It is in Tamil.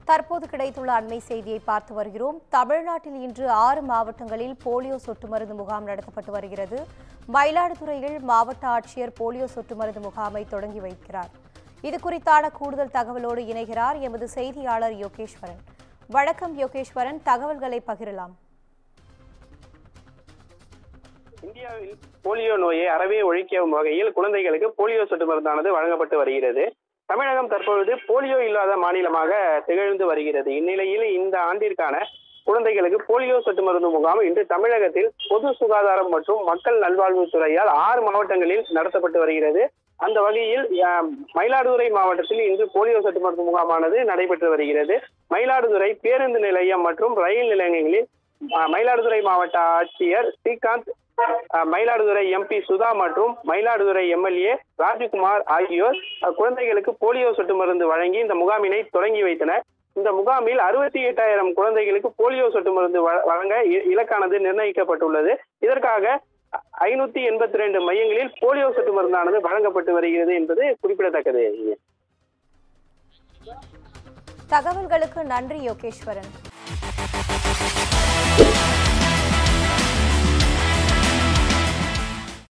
தற்போது கிடைத்துள்ள அண்மை செய்தியை பார்த்து வருகிறோம். தமிழ்நாட்டில் இன்று 6 மாவட்டங்களில் போலியோ சொட்டு மருந்து முகாம் நடத்தப்பட்டு வருகிறது. மயிலாடுதுறையில் மாவட்ட ஆட்சியர் போலியோ சொட்டு மருந்து முகாமை தொடங்கி வைக்கிறார். இது குறித்தான கூடுதல் தகவலோடு இணைகிறார் எமது செய்தியாளர் யோகேஸ்வரன். வணக்கம் யோகேஸ்வரன், தகவல்களை பகிரலாம். இந்தியாவில் போலியோ நோயை அறவே ஒழிக்கும் வகையில் குழந்தைகளுக்கு போலியோ சொட்டு மருந்தானது வழங்கப்பட்டு வருகிறது. தமிழகம் தற்பொழுது போலியோ இல்லாத மாநிலமாக திகழ்ந்து வருகிறது. இந்நிலையில் இந்த ஆண்டிற்கான குழந்தைகளுக்கு போலியோ சொட்டு மருந்து முகாம் இன்று தமிழகத்தில் பொது சுகாதாரம் மற்றும் மக்கள் நல்வாழ்வுத்துறையால் 6 மாவட்டங்களில் நடத்தப்பட்டு வருகிறது. அந்த வகையில் மயிலாடுதுறை மாவட்டத்தில் இன்று போலியோ சொட்டு மருந்து முகாமானது நடைபெற்று வருகிறது. மயிலாடுதுறை பேருந்து நிலையம் மற்றும் ரயில் நிலையங்களில் மயிலாடுதுறை மாவட்ட ஆட்சியர் ஸ்ரீகாந்த், மயிலாடுதுறை எம்பி சுதா மற்றும் மயிலாடுதுறை எம்எல்ஏ ராஜ்குமார் ஆகியோர் குழந்தைகளுக்கு போலியோ சொட்டு மருந்து வழங்கி இந்த முகாமினை தொடங்கி வைத்தனர். இந்த முகாமில் 68,000 குழந்தைகளுக்கு போலியோ சொட்டு மருந்து வழங்க இலக்கானது நிர்ணயிக்கப்பட்டுள்ளது. இதற்காக 582 மையங்களில் போலியோ சொட்டு மருந்தானது வழங்கப்பட்டு வருகிறது என்பது குறிப்பிடத்தக்கது. தகவல்களுக்கு நன்றி யோகேஸ்வரன்.